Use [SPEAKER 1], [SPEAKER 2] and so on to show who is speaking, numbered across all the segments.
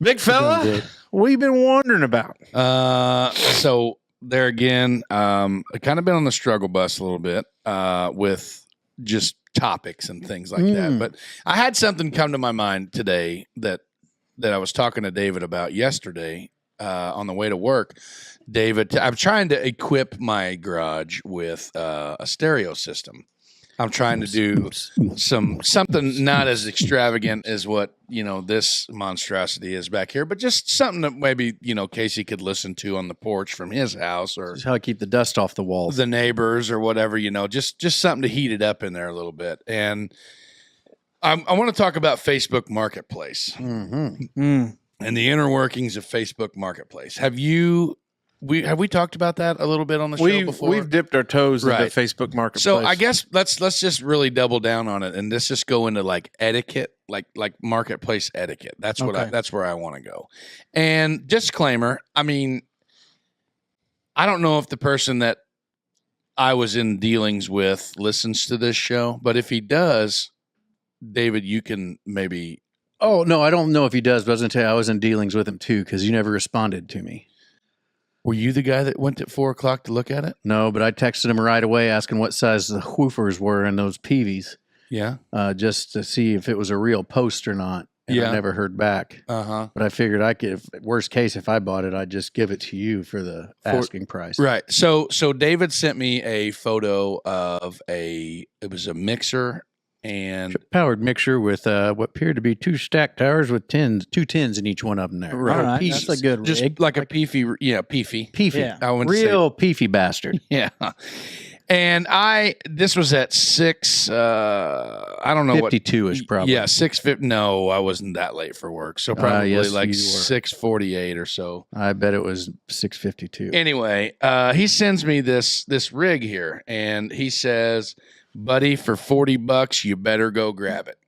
[SPEAKER 1] Big fella, what you been wondering about?
[SPEAKER 2] So there again, I kind of been on the struggle bus a little bit with just topics and things like that. But I had something come to my mind today that I was talking to David about yesterday on the way to work. David, I'm trying to equip my garage with a stereo system. I'm trying to do something not as extravagant as what, this monstrosity is back here, but just something that maybe, Casey could listen to on the porch from his house, or
[SPEAKER 3] just how I keep the dust off the walls,
[SPEAKER 2] the neighbors or whatever, just something to heat it up in there a little bit. And I want to talk about Facebook Marketplace and the inner workings of Facebook Marketplace. Have we talked about that a little bit on the show before?
[SPEAKER 1] We've dipped our toes into Facebook Marketplace.
[SPEAKER 2] So I guess let's just really double down on it, and let's just go into like etiquette, like marketplace etiquette. That's what that's where I want to go. And disclaimer, I mean, I don't know if the person that I was in dealings with listens to this show, but if he does, David, you can maybe.
[SPEAKER 3] Oh no, I don't know if he does, but I was going to tell you I was in dealings with him too because you never responded to me.
[SPEAKER 2] Were you the guy that went at 4:00 to look at it?
[SPEAKER 3] No, but I texted him right away asking what size the woofers were in those PVs.
[SPEAKER 2] Yeah.
[SPEAKER 3] Just to see if it was a real post or not. And I never heard back. But I figured I could, worst case, if I bought it, I'd just give it to you for the asking price.
[SPEAKER 2] Right. So David sent me a photo of it was a mixer and
[SPEAKER 3] powered mixer with what appeared to be two stacked towers with two tins in each one of them there.
[SPEAKER 2] Right.
[SPEAKER 4] All right. That's a good
[SPEAKER 2] just
[SPEAKER 4] rig.
[SPEAKER 2] like a peefy.
[SPEAKER 4] Yeah.
[SPEAKER 2] I wouldn't
[SPEAKER 3] real peefy bastard.
[SPEAKER 2] Yeah. And this was at 6, I don't know
[SPEAKER 3] 52-ish probably.
[SPEAKER 2] Yeah, 6:50. No, I wasn't that late for work. So probably like 6:48 or so.
[SPEAKER 3] I bet it was 6:52.
[SPEAKER 2] Anyway, he sends me this rig here, and he says, buddy, for $40, you better go grab it.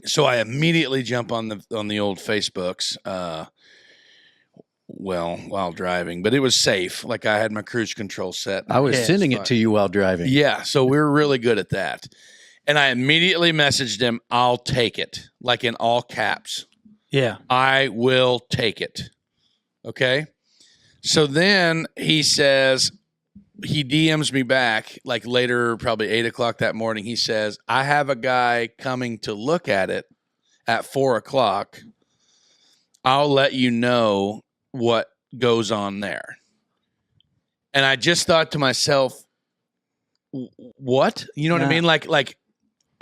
[SPEAKER 2] So I immediately jump on the old Facebooks, while driving, but it was safe. Like I had my cruise control set.
[SPEAKER 3] I was sending it to you while driving.
[SPEAKER 2] Yeah. So we were really good at that. And I immediately messaged him, I'll take it, like in all caps.
[SPEAKER 4] Yeah.
[SPEAKER 2] I will take it. Okay. So then he says, he DMs me back like later, probably 8:00 that morning. He says, I have a guy coming to look at it at 4:00. I'll let you know what goes on there. And I just thought to myself, what? You know what I mean? Like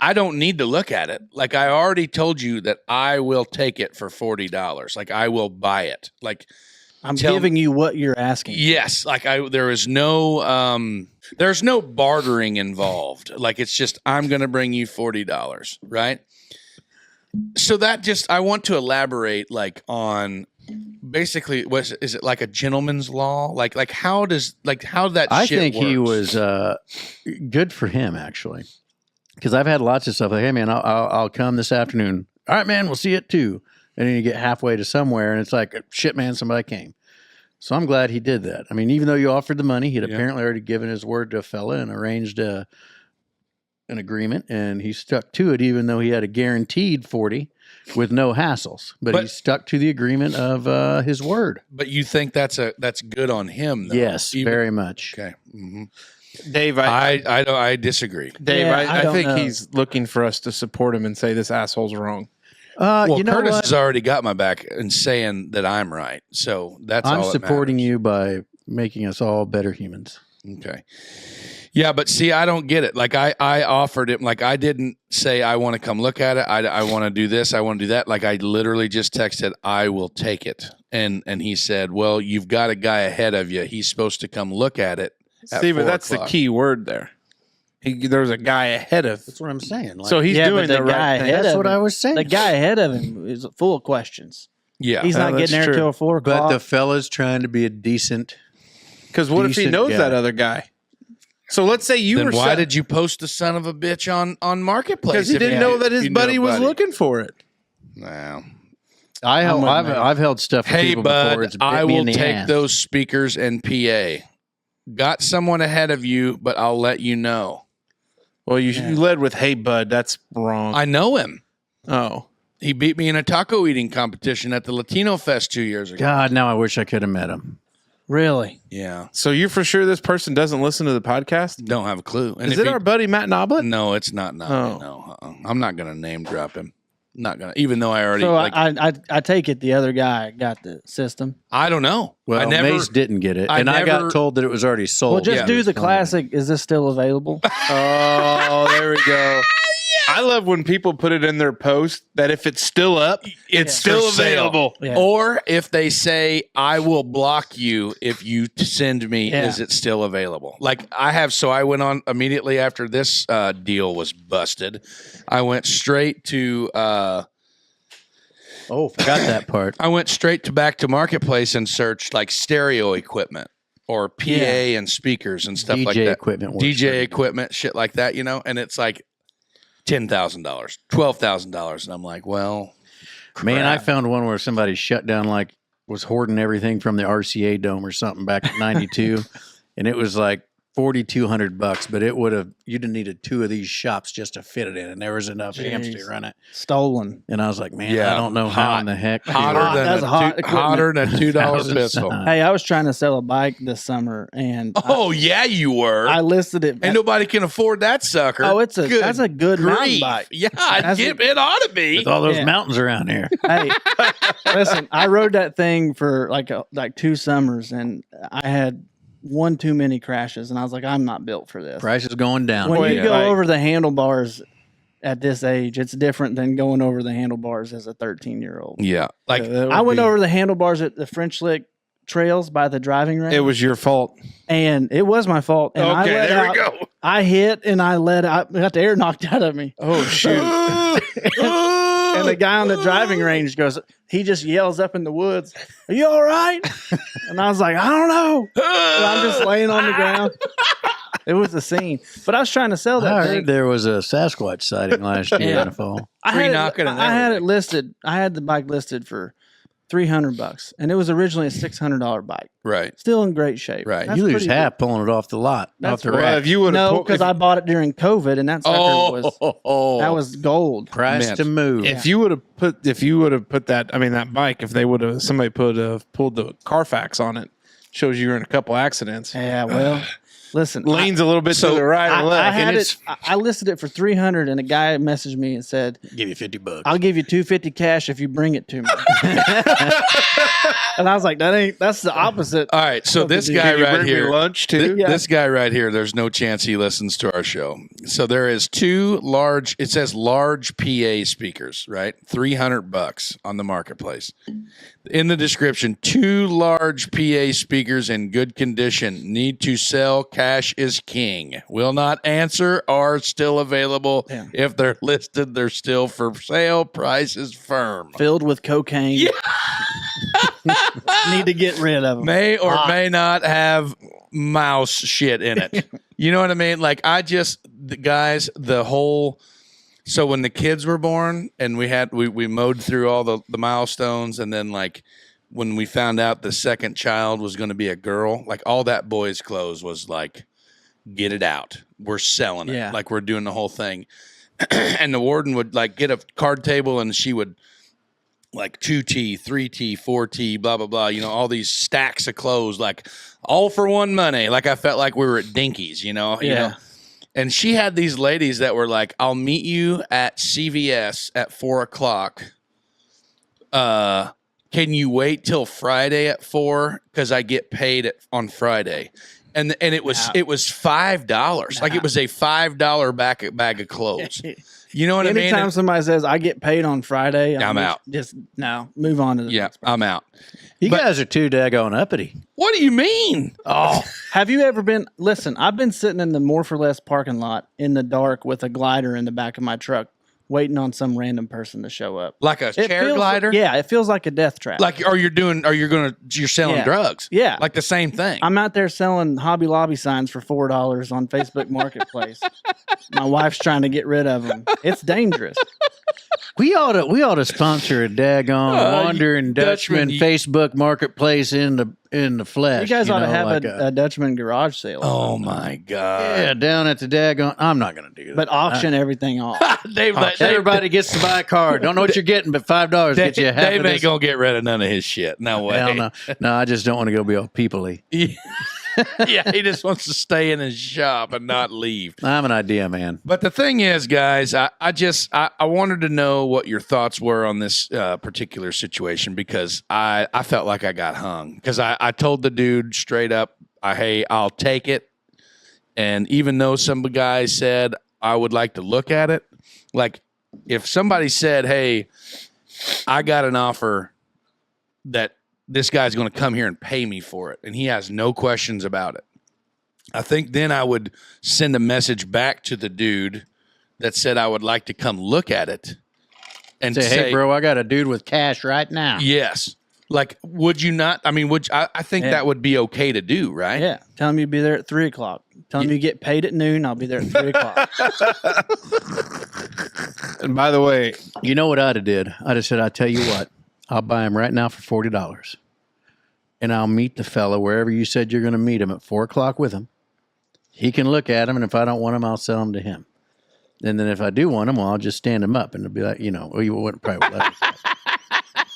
[SPEAKER 2] I don't need to look at it. Like I already told you that I will take it for $40. Like I will buy it. Like
[SPEAKER 4] I'm giving you what you're asking.
[SPEAKER 2] Yes. Like there is no there's no bartering involved. Like it's just I'm gonna bring you $40, right? So I want to elaborate like on basically is it like a gentleman's law? Like how does how that
[SPEAKER 3] I
[SPEAKER 2] shit
[SPEAKER 3] think
[SPEAKER 2] works?
[SPEAKER 3] he was good for him actually. Because I've had lots of stuff like, hey man, I'll come this afternoon. All right, man, we'll see you at 2. And then you get halfway to somewhere and it's like, shit man, somebody came. So I'm glad he did that. I mean, even though you offered the money, he'd apparently already given his word to a fella and arranged an agreement, and he stuck to it, even though he had a guaranteed 40 with no hassles. But he stuck to the agreement of his word.
[SPEAKER 2] But you think that's good on him, though?
[SPEAKER 3] Yes, very much.
[SPEAKER 2] Okay. Mm-hmm.
[SPEAKER 1] Dave,
[SPEAKER 2] I disagree.
[SPEAKER 1] Dave,
[SPEAKER 4] Yeah,
[SPEAKER 1] I think
[SPEAKER 4] know.
[SPEAKER 1] he's looking for us to support him and say this asshole's wrong.
[SPEAKER 2] Well,
[SPEAKER 3] you know
[SPEAKER 2] Curtis
[SPEAKER 3] what?
[SPEAKER 2] has already got my back and saying that I'm right. So that's all
[SPEAKER 3] I'm
[SPEAKER 2] that
[SPEAKER 3] supporting
[SPEAKER 2] matters.
[SPEAKER 3] you by making us all better humans.
[SPEAKER 2] Okay. Yeah, but see, I don't get it. Like I offered it. Like I didn't say I want to come look at it. I want to do this. I want to do that. Like I literally just texted, I will take it. And he said, well, you've got a guy ahead of you. He's supposed to come look at it.
[SPEAKER 1] Steven, that's the key word there. There's a guy ahead of.
[SPEAKER 3] That's what I'm saying.
[SPEAKER 1] So he's doing the right thing.
[SPEAKER 3] That's what I was saying.
[SPEAKER 4] The guy ahead of him is full of questions.
[SPEAKER 2] Yeah.
[SPEAKER 4] He's not getting there until 4:00.
[SPEAKER 3] But the fella's trying to be a decent.
[SPEAKER 1] Because what if he knows
[SPEAKER 3] guy.
[SPEAKER 1] that other guy? So let's say you
[SPEAKER 2] then
[SPEAKER 1] were.
[SPEAKER 2] Why did you post the son of a bitch on Marketplace?
[SPEAKER 1] Because he didn't know that his buddy was looking for it.
[SPEAKER 2] Wow.
[SPEAKER 3] I've held stuff for
[SPEAKER 2] Hey,
[SPEAKER 3] people before.
[SPEAKER 2] bud,
[SPEAKER 3] It's bit
[SPEAKER 2] I
[SPEAKER 3] me
[SPEAKER 2] will
[SPEAKER 3] in the
[SPEAKER 2] take
[SPEAKER 3] ass.
[SPEAKER 2] those speakers and PA. Got someone ahead of you, but I'll let you know.
[SPEAKER 1] Well, you led with, hey, bud, that's wrong.
[SPEAKER 2] I know him.
[SPEAKER 1] Oh.
[SPEAKER 2] He beat me in a taco eating competition at the Latino Fest 2 years ago.
[SPEAKER 3] God, now I wish I could have met him.
[SPEAKER 4] Really?
[SPEAKER 2] Yeah.
[SPEAKER 1] So you're for sure this person doesn't listen to the podcast?
[SPEAKER 2] Don't have a clue. And
[SPEAKER 1] Is
[SPEAKER 2] if
[SPEAKER 1] it our buddy Matt Noblet?
[SPEAKER 2] No, it's not.
[SPEAKER 1] Oh.
[SPEAKER 2] No. I'm not going to name drop him. Not going to, even though I already.
[SPEAKER 4] So I take it the other guy got the system.
[SPEAKER 2] I don't know.
[SPEAKER 3] Well,
[SPEAKER 2] I never,
[SPEAKER 3] Mace didn't get it,
[SPEAKER 2] I
[SPEAKER 3] and I
[SPEAKER 2] never-
[SPEAKER 3] got told that it was already sold.
[SPEAKER 4] Well, just
[SPEAKER 2] yeah.
[SPEAKER 4] do the classic. Is this still available?
[SPEAKER 1] Oh, there we go. I love when people put it in their post that if it's still up, it's still
[SPEAKER 2] for sale.
[SPEAKER 1] available.
[SPEAKER 4] Yeah.
[SPEAKER 2] Or if they say, I will block you if you send me,
[SPEAKER 4] Yeah.
[SPEAKER 2] is it still available? Like I have, so I went on immediately after this deal was busted. I went straight to,
[SPEAKER 3] forgot that part.
[SPEAKER 2] I went straight to back to Marketplace and searched like stereo equipment or PA and speakers and stuff
[SPEAKER 3] DJ
[SPEAKER 2] like that.
[SPEAKER 3] equipment. works
[SPEAKER 2] DJ
[SPEAKER 3] pretty
[SPEAKER 2] equipment, shit like that, you know? And it's like $10,000, $12,000. And I'm like, well,
[SPEAKER 3] good. Man, I
[SPEAKER 2] crap.
[SPEAKER 3] found one where somebody shut down, like was hoarding everything from the RCA dome or something back in '92, and it was like $4,200. But it would have you'd have needed 2 of these shops just to fit it in, and there was enough amps to
[SPEAKER 4] Jeez.
[SPEAKER 3] run it.
[SPEAKER 4] Stolen.
[SPEAKER 3] And I was like, man,
[SPEAKER 2] Yeah,
[SPEAKER 3] I don't know how
[SPEAKER 2] hot.
[SPEAKER 3] in the heck.
[SPEAKER 2] hotter
[SPEAKER 4] Hot.
[SPEAKER 2] than
[SPEAKER 4] That's
[SPEAKER 2] a
[SPEAKER 4] hot
[SPEAKER 2] two-
[SPEAKER 4] equipment.
[SPEAKER 2] hotter than a $2
[SPEAKER 3] Thousand
[SPEAKER 2] pistol.
[SPEAKER 3] times.
[SPEAKER 4] Hey, I was trying to sell a bike this summer, and
[SPEAKER 2] Oh, yeah, you were.
[SPEAKER 4] I listed it.
[SPEAKER 2] Ain't nobody can afford that sucker.
[SPEAKER 4] Oh, that's a good mountain
[SPEAKER 2] grief.
[SPEAKER 4] bike.
[SPEAKER 2] Yeah,
[SPEAKER 4] That's
[SPEAKER 2] it ought to be.
[SPEAKER 3] With all those
[SPEAKER 4] Yeah.
[SPEAKER 3] mountains around here.
[SPEAKER 4] Hey, listen, I rode that thing for like 2 summers, and I had one too many crashes, and I was like, I'm not built for this.
[SPEAKER 3] Price is going down.
[SPEAKER 4] When you
[SPEAKER 1] Wait,
[SPEAKER 4] go
[SPEAKER 1] like-
[SPEAKER 4] over the handlebars at this age, it's different than going over the handlebars as a 13-year-old.
[SPEAKER 2] Yeah, like
[SPEAKER 4] I went over the handlebars at the French Lick trails by the driving range.
[SPEAKER 1] It was your fault.
[SPEAKER 4] and it was my fault. And I
[SPEAKER 1] Okay,
[SPEAKER 4] let
[SPEAKER 1] there
[SPEAKER 4] out,
[SPEAKER 1] we go.
[SPEAKER 4] I hit and I let out, got the air knocked out of me.
[SPEAKER 1] Oh, shoot.
[SPEAKER 4] And the guy on the driving range goes, he just yells up in the woods, "Are you all right?" And I was like, "I don't know." And I'm just laying on the ground. It was a scene. But I was trying to sell that
[SPEAKER 3] I
[SPEAKER 4] thing.
[SPEAKER 3] heard there was a Sasquatch sighting last year
[SPEAKER 4] Yeah.
[SPEAKER 3] in the fall.
[SPEAKER 2] Tree knocking and
[SPEAKER 4] I had it
[SPEAKER 2] everything.
[SPEAKER 4] listed. I had the bike listed for $300, and it was originally a $600 bike.
[SPEAKER 2] right.
[SPEAKER 4] Still in great shape.
[SPEAKER 2] Right.
[SPEAKER 4] That's
[SPEAKER 3] You lose
[SPEAKER 4] pretty
[SPEAKER 3] half pulling it off the lot,
[SPEAKER 4] That's
[SPEAKER 3] off the
[SPEAKER 4] what-
[SPEAKER 3] rack.
[SPEAKER 1] Well, if you
[SPEAKER 4] good.
[SPEAKER 1] would have
[SPEAKER 4] No, because I bought it during COVID, and that sucker that was gold.
[SPEAKER 3] Price
[SPEAKER 2] Man.
[SPEAKER 3] to move.
[SPEAKER 1] if you would have put that, I mean, that bike, if they would have, somebody pulled the Carfax on it, shows you were in a couple accidents.
[SPEAKER 4] Yeah, well, listen,
[SPEAKER 1] Leans a little bit to the right or
[SPEAKER 4] I
[SPEAKER 1] left.
[SPEAKER 4] had
[SPEAKER 1] and
[SPEAKER 4] it. I listed it for $300, and a guy messaged me and said,
[SPEAKER 3] Give you $50.
[SPEAKER 4] "I'll give you $250 cash if you bring it to me." And I was like, "That's the opposite."
[SPEAKER 2] All right, so this
[SPEAKER 4] Can
[SPEAKER 2] guy
[SPEAKER 1] Can you
[SPEAKER 2] right
[SPEAKER 1] bring me
[SPEAKER 2] here,
[SPEAKER 1] lunch too?
[SPEAKER 4] Yeah.
[SPEAKER 2] this guy right here, there's no chance he listens to our show. So there is 2 large, it says large PA speakers, right? $300 on the marketplace. In the description, 2 large PA speakers in good condition. Need to sell. Cash is king. Will not answer. Are still available.
[SPEAKER 4] Yeah.
[SPEAKER 2] If they're listed, they're still for sale. Price is firm.
[SPEAKER 4] Filled with cocaine. Need to get rid of them.
[SPEAKER 2] May or may not have mouse shit in it. You know what I mean? Like the whole. So when the kids were born and we mowed through all the milestones, and then like when we found out the second child was going to be a girl, like all that boys' clothes was like, get it out. We're selling it.
[SPEAKER 4] Yeah.
[SPEAKER 2] Like we're doing the whole thing. And the warden would like get a card table and she would like 2T, 3T, 4T, blah, blah, blah, you know, all these stacks of clothes, like all for one money. Like I felt like we were at Dinkies, you know?
[SPEAKER 4] Yeah.
[SPEAKER 2] And she had these ladies that were like, I'll meet you at CVS at 4:00. Can you wait till Friday at 4? Because I get paid on Friday. And it was $5. Like it was a $5 bag of clothes. You know what I mean?
[SPEAKER 4] Anytime somebody says I get paid on Friday,
[SPEAKER 2] I'm out.
[SPEAKER 4] Just no, move on to the
[SPEAKER 2] Yeah,
[SPEAKER 4] next.
[SPEAKER 2] I'm out.
[SPEAKER 3] You guys are too daggone uppity.
[SPEAKER 2] What do you mean?
[SPEAKER 4] Oh, have you ever been? Listen, I've been sitting in the More for Less parking lot in the dark with a glider in the back of my truck, waiting on some random person to show up.
[SPEAKER 2] Like a chair
[SPEAKER 4] feels,
[SPEAKER 2] glider?
[SPEAKER 4] Yeah, it feels like a death trap.
[SPEAKER 2] Like, you're selling
[SPEAKER 4] Yeah.
[SPEAKER 2] drugs?
[SPEAKER 4] Yeah.
[SPEAKER 2] Like the same thing.
[SPEAKER 4] I'm out there selling Hobby Lobby signs for $4 on Facebook Marketplace. My wife's trying to get rid of them. It's dangerous.
[SPEAKER 3] We ought to sponsor a daggone Wandering Dutchman Facebook Marketplace in the flesh.
[SPEAKER 4] You guys ought to
[SPEAKER 3] know,
[SPEAKER 4] have
[SPEAKER 3] like
[SPEAKER 4] a Dutchman garage sale.
[SPEAKER 2] Oh my God.
[SPEAKER 3] yeah, down at the daggone. I'm not going to do that.
[SPEAKER 4] But auction everything off.
[SPEAKER 3] Everybody gets to buy a car. Don't know what you're getting, but $5 gets you half
[SPEAKER 2] Dave
[SPEAKER 3] of
[SPEAKER 2] ain't
[SPEAKER 3] this.
[SPEAKER 2] gonna get rid of none of his shit. No way.
[SPEAKER 3] Hell no. No, I just don't want to go be all people-y.
[SPEAKER 2] Yeah, he just wants to stay in his shop and not leave.
[SPEAKER 3] I'm an idea man.
[SPEAKER 2] But the thing is, guys, I wanted to know what your thoughts were on this particular situation because I felt like I got hung because I told the dude straight up, hey, I'll take it. And even though some guys said I would like to look at it, like if somebody said, hey, I got an offer that this guy's going to come here and pay me for it, and he has no questions about it, I think then I would send a message back to the dude that said I would like to come look at it and
[SPEAKER 3] Say, hey, bro, I got a dude with cash right now.
[SPEAKER 2] yes. Like, would you not? I mean, I think that would be okay to do, right?
[SPEAKER 4] Yeah. Tell him you'd be there at 3 o'clock. Tell him you get paid at noon. I'll be there at 3 o'clock.
[SPEAKER 1] And by the way,
[SPEAKER 3] You know what I'd have did? I'd have said, I tell you what, I'll buy him right now for $40. And I'll meet the fella wherever you said you're going to meet him at 4 o'clock with him. He can look at him, and if I don't want him, I'll sell him to him. And then if I do want him, well, I'll just stand him up, and it'll be like, well, you wouldn't probably let him.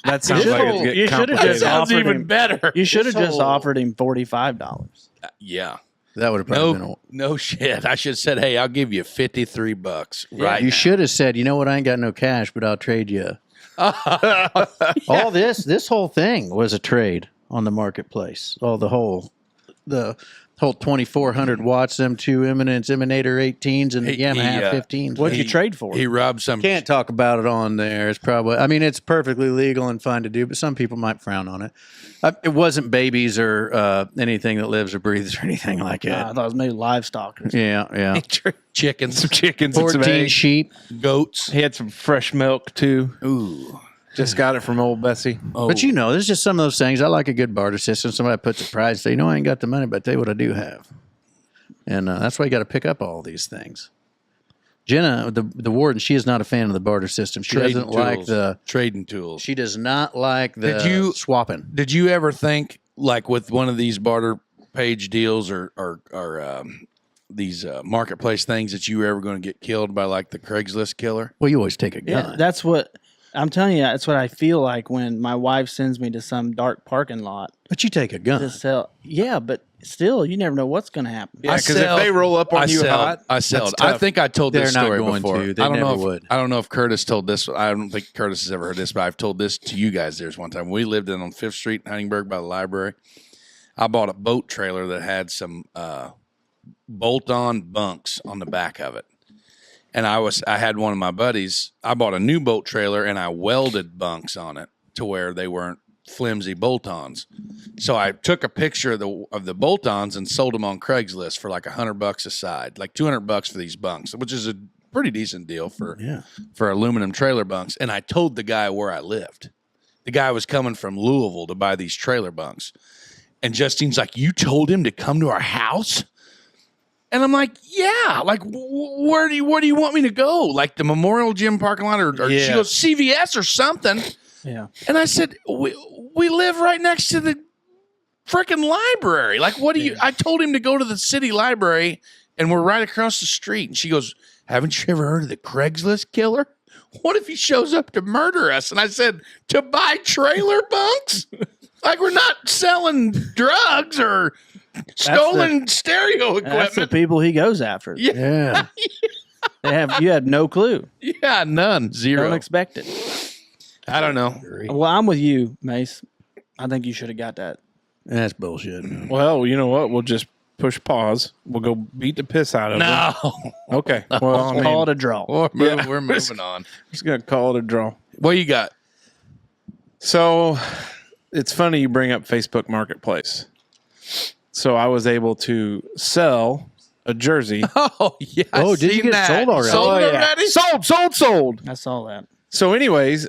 [SPEAKER 1] that sounds like it's getting
[SPEAKER 4] you should have
[SPEAKER 1] complicated.
[SPEAKER 4] just
[SPEAKER 2] Sounds
[SPEAKER 4] offered
[SPEAKER 2] even
[SPEAKER 4] him.
[SPEAKER 2] better.
[SPEAKER 4] You should have
[SPEAKER 3] This
[SPEAKER 4] just
[SPEAKER 3] whole-
[SPEAKER 4] offered him $45.
[SPEAKER 2] Yeah.
[SPEAKER 3] That would have probably been
[SPEAKER 2] No shit. I should have said, hey, I'll give you $53 right
[SPEAKER 3] You
[SPEAKER 2] now.
[SPEAKER 3] should have said, you know what, I ain't got no cash, but I'll trade you. All this whole thing was a trade on the marketplace. The whole 2,400 watts, them two Eminence Emanator 18s and the Yamaha 15s.
[SPEAKER 4] What'd you trade for?
[SPEAKER 2] He robbed some.
[SPEAKER 3] Can't talk about it on there. It's probably, I mean, it's perfectly legal and fine to do, but some people might frown on it. It wasn't babies or anything that lives or breathes or anything like
[SPEAKER 4] I
[SPEAKER 3] that.
[SPEAKER 4] thought it was maybe livestock or something.
[SPEAKER 3] Yeah.
[SPEAKER 2] chickens,
[SPEAKER 1] Some chickens and some
[SPEAKER 3] 14
[SPEAKER 1] eggs.
[SPEAKER 3] sheep.
[SPEAKER 2] goats.
[SPEAKER 1] He had some fresh milk too.
[SPEAKER 2] Ooh.
[SPEAKER 1] Just got it from old Bessie.
[SPEAKER 2] Oh.
[SPEAKER 3] But there's just some of those things. I like a good barter system. Somebody puts a price, say, I ain't got the money, but I tell you what I do have. And that's why you got to pick up all these things. Jenna, the warden, she is not a fan of the barter system. She
[SPEAKER 2] Trading
[SPEAKER 3] doesn't like
[SPEAKER 2] tools.
[SPEAKER 3] the
[SPEAKER 2] Trading tools.
[SPEAKER 3] She does not like the swapping.
[SPEAKER 2] Did you ever think, like with one of these barter page deals or these marketplace things, that you were ever going to get killed by like the Craigslist killer?
[SPEAKER 3] Well, you always take a
[SPEAKER 4] Yeah,
[SPEAKER 3] gun.
[SPEAKER 4] that's what I'm telling you. That's what I feel like when my wife sends me to some dark parking lot
[SPEAKER 3] But you take a gun.
[SPEAKER 4] to sell. Yeah, but still, you never know what's going to happen.
[SPEAKER 1] Yeah, because if they roll up on you hot,
[SPEAKER 2] I sold.
[SPEAKER 1] that's
[SPEAKER 2] I
[SPEAKER 1] tough.
[SPEAKER 2] think I told this
[SPEAKER 3] They're not
[SPEAKER 2] story
[SPEAKER 3] going
[SPEAKER 2] before.
[SPEAKER 3] to. They
[SPEAKER 2] I don't know
[SPEAKER 3] never
[SPEAKER 2] if,
[SPEAKER 3] would.
[SPEAKER 2] I don't know if Curtis told this. I don't think Curtis has ever heard this, but I've told this to you guys. There's one time we lived on 5th Street in Huntingburg by the library. I bought a boat trailer that had some bolt-on bunks on the back of it. And I had one of my buddies. I bought a new boat trailer and I welded bunks on it to where they weren't flimsy bolt-ons. So I took a picture of the bolt-ons and sold them on Craigslist for like $100 a side, like $200 for these bunks, which is a pretty decent deal for aluminum trailer bunks. And I told the guy where I lived. The guy was coming from Louisville to buy these trailer bunks. And Justine's like, you told him to come to our house? And I'm like, yeah. Like, where do you want me to go? Like the Memorial Gym parking lot, or she goes CVS or something.
[SPEAKER 4] Yeah.
[SPEAKER 2] And I said, we live right next to the freaking library. Like, what do you? I told him to go to the city library, and we're right across the street. And she goes, haven't you ever heard of the Craigslist killer? What if he shows up to murder us? And I said, to buy trailer bunks? Like, we're not selling drugs or stolen stereo
[SPEAKER 4] That's the
[SPEAKER 2] equipment.
[SPEAKER 4] people he goes after.
[SPEAKER 3] Yeah.
[SPEAKER 4] You had no clue.
[SPEAKER 2] Yeah, none.
[SPEAKER 4] Don't
[SPEAKER 2] Zero.
[SPEAKER 4] expect it.
[SPEAKER 2] I don't know.
[SPEAKER 4] Well, I'm with you, Mace. I think you should have got that.
[SPEAKER 3] That's bullshit. Man.
[SPEAKER 1] well, you know what? We'll just push pause. We'll go beat the piss out of them.
[SPEAKER 2] No.
[SPEAKER 1] Okay. Well, I mean,
[SPEAKER 4] Call it a draw.
[SPEAKER 2] We're moving on.
[SPEAKER 1] just gonna call it a draw.
[SPEAKER 2] What you got?
[SPEAKER 1] So it's funny you bring up Facebook Marketplace. So I was able to sell a jersey.
[SPEAKER 2] Oh, yeah.
[SPEAKER 3] Oh, did you get sold already?
[SPEAKER 2] Sold
[SPEAKER 1] Oh,
[SPEAKER 2] it
[SPEAKER 1] yeah.
[SPEAKER 2] already?
[SPEAKER 1] Sold.
[SPEAKER 4] I saw that.
[SPEAKER 1] So anyways,